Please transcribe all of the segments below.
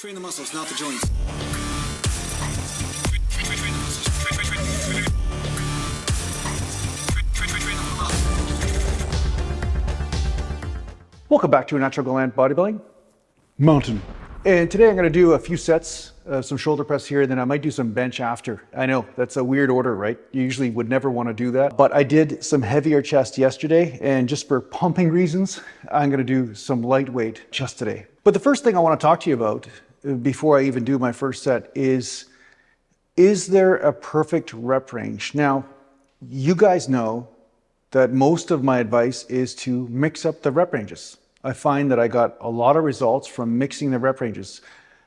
Train the muscles, not the joints. Welcome back to Natural Gland Bodybuilding Mountain. And today I'm going to do a few sets, some shoulder press here, and then I might do some bench after. I know that's a weird order, right? You usually would never want to do that. But I did some heavier chest yesterday, and just for pumping reasons, I'm going to do some lightweight chest today. But the first thing I want to talk to you about before I even do my first set is there a perfect rep range? Now, you guys know that most of my advice is to mix up the rep ranges. I find that I got a lot of results from mixing the rep ranges.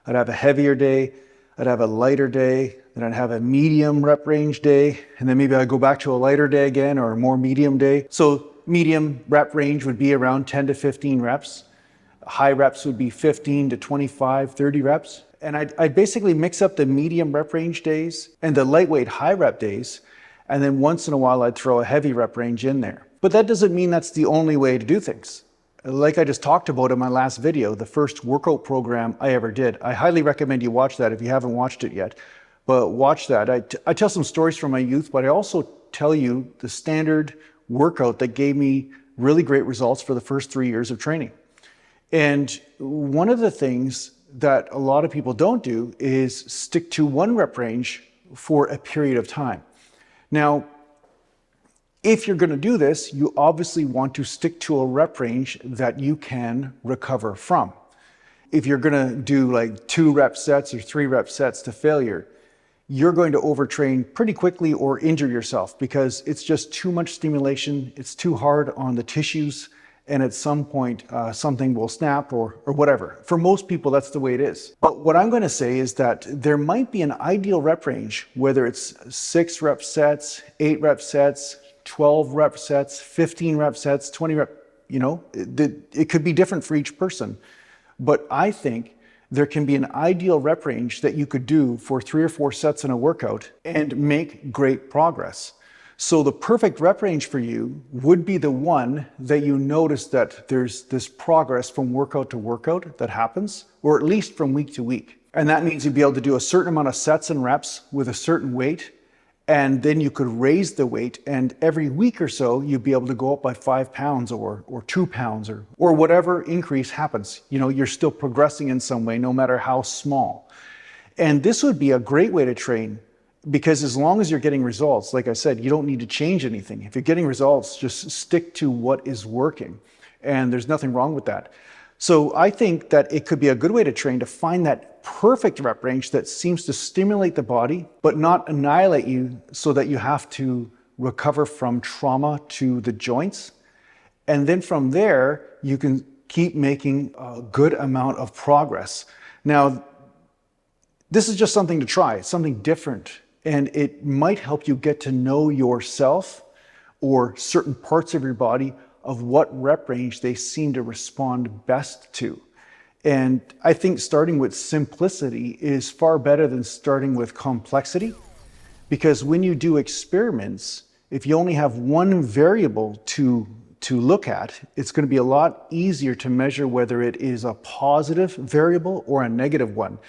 I'd have a heavier day, I'd have a lighter day, then I'd have a medium rep range day, and then maybe I'd go back to a lighter day again or a more medium day. So medium rep range would be around 10 to 15 reps. High reps would be 15 to 25, 30 reps. And I'd basically mix up the medium rep range days and the lightweight high rep days. And then once in a while, I'd throw a heavy rep range in there. But that doesn't mean that's the only way to do things. Like I just talked about in my last video, the first workout program I ever did. I highly recommend you watch that if you haven't watched it yet. But watch that. I tell some stories from my youth, but I also tell you the standard workout that gave me really great results for the first 3 years of training. And one of the things that a lot of people don't do is stick to one rep range for a period of time. Now, if you're going to do this, you obviously want to stick to a rep range that you can recover from. If you're going to do like 2 rep sets or 3 rep sets to failure, you're going to overtrain pretty quickly or injure yourself because it's just too much stimulation. It's too hard on the tissues. And at some point, something will snap or whatever. For most people, that's the way it is. But what I'm going to say is that there might be an ideal rep range, whether it's 6 rep sets, 8 rep sets, 12 rep sets, 15 rep sets, 20 rep, it could be different for each person. But I think there can be an ideal rep range that you could do for 3 or 4 sets in a workout and make great progress. So the perfect rep range for you would be the one that you notice that there's this progress from workout to workout that happens, or at least from week to week. And that means you'd be able to do a certain amount of sets and reps with a certain weight, and then you could raise the weight, and every week or so, you'd be able to go up by 5 pounds or 2 pounds or whatever increase happens. You're still progressing in some way, no matter how small. And this would be a great way to train. Because as long as you're getting results, like I said, you don't need to change anything. If you're getting results, just stick to what is working. And there's nothing wrong with that. So I think that it could be a good way to train to find that perfect rep range that seems to stimulate the body, but not annihilate you so that you have to recover from trauma to the joints. And then from there, you can keep making a good amount of progress. Now, this is just something to try, something different. And it might help you get to know yourself or certain parts of your body of what rep range they seem to respond best to. And I think starting with simplicity is far better than starting with complexity, because when you do experiments, if you only have one variable to look at, it's going to be a lot easier to measure whether it is a positive variable or a negative one.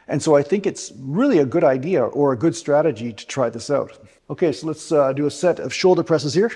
And so I think it's really a good idea or a good strategy to try this out. Okay, so let's do a set of shoulder presses here.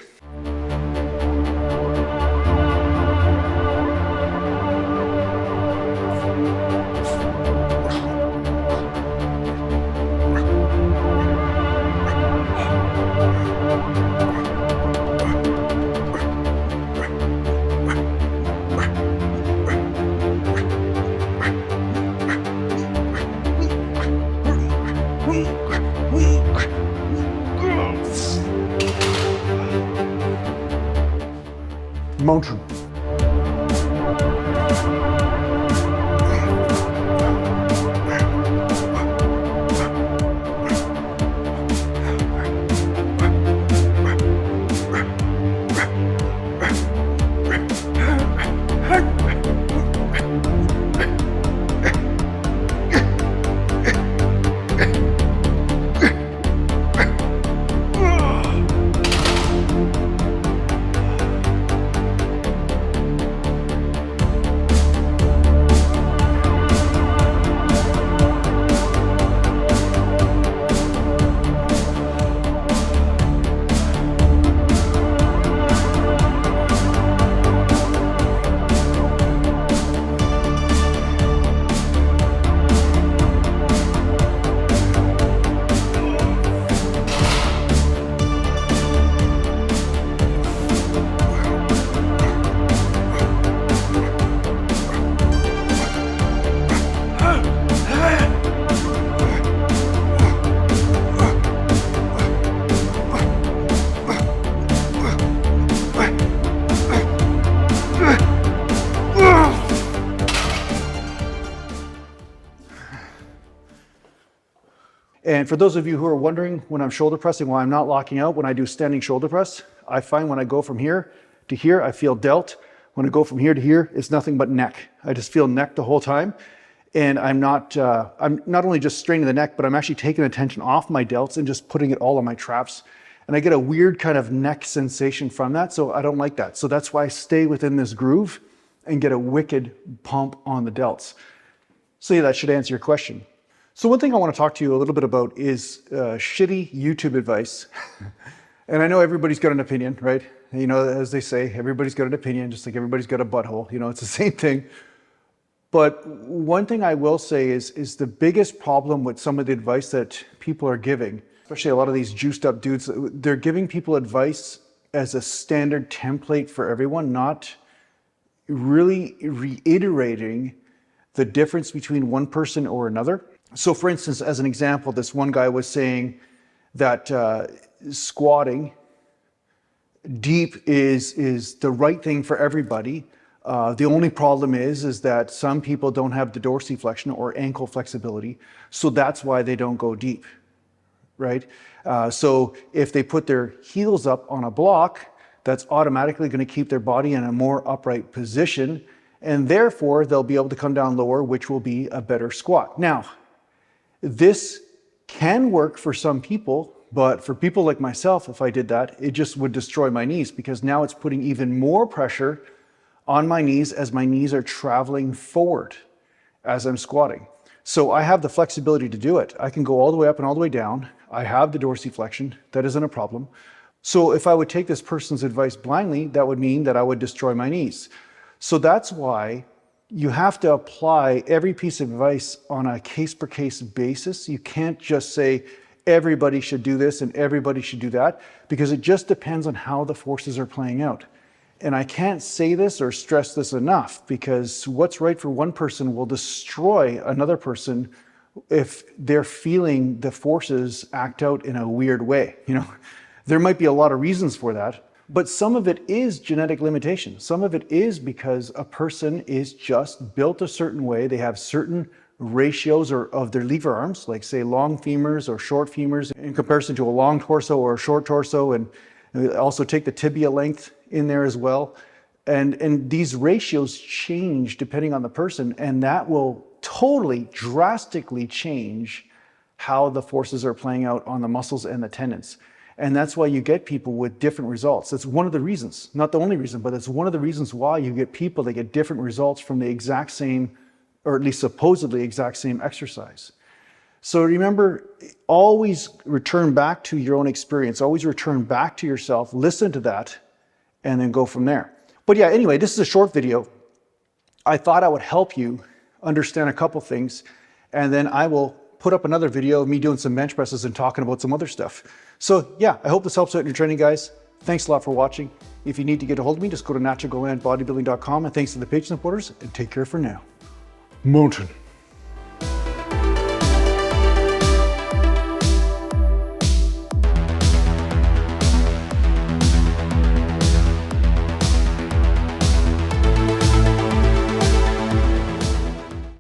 Mountain. And for those of you who are wondering when I'm shoulder pressing why I'm not locking out when I do standing shoulder press, I find when I go from here to here, I feel delt. When I go from here to here, it's nothing but neck. I just feel neck the whole time. And I'm not only just straining the neck, but I'm actually taking the tension off my delts and just putting it all on my traps. And I get a weird kind of neck sensation from that, so I don't like that. So that's why I stay within this groove and get a wicked pump on the delts. So yeah, that should answer your question. So one thing I want to talk to you a little bit about is shitty YouTube advice. And I know everybody's got an opinion, right? You know, as they say, everybody's got an opinion, just like everybody's got a butthole. You know, it's the same thing. But one thing I will say is the biggest problem with some of the advice that people are giving, especially a lot of these juiced up dudes, they're giving people advice as a standard template for everyone, not really reiterating the difference between one person or another. So for instance, as an example, this one guy was saying that squatting deep is the right thing for everybody. The only problem is that some people don't have the dorsiflexion or ankle flexibility, so that's why they don't go deep, right? So if they put their heels up on a block, that's automatically going to keep their body in a more upright position, and therefore they'll be able to come down lower, which will be a better squat. Now, this can work for some people, but for people like myself, if I did that, it just would destroy my knees, because now it's putting even more pressure on my knees as my knees are traveling forward as I'm squatting. So I have the flexibility to do it. I can go all the way up and all the way down. I have the dorsiflexion. That isn't a problem. So if I would take this person's advice blindly, that would mean that I would destroy my knees. So that's why you have to apply every piece of advice on a case-per-case basis. You can't just say everybody should do this and everybody should do that, because it just depends on how the forces are playing out. And I can't say this or stress this enough, because what's right for one person will destroy another person if they're feeling the forces act out in a weird way. You know, there might be a lot of reasons for that, but some of it is genetic limitation. Some of it is because a person is just built a certain way. They have certain ratios of their lever arms, like say long femurs or short femurs in comparison to a long torso or a short torso, and also take the tibia length in there as well. And these ratios change depending on the person, and that will totally drastically change how the forces are playing out on the muscles and the tendons. And that's why you get people with different results. That's one of the reasons, not the only reason, but it's one of the reasons why you get people that get different results from the exact same, or at least supposedly exact same exercise. So remember, always return back to your own experience, always return back to yourself, listen to that, and then go from there. But yeah, anyway, this is a short video. I thought I would help you understand a couple things, and then I will put up another video of me doing some bench presses and talking about some other stuff. So yeah, I hope this helps out in your training, guys. Thanks a lot for watching. If you need to get a hold of me, just go to naturalbodybuilding.com, and thanks to the Patreon supporters, and take care for now. Mountain.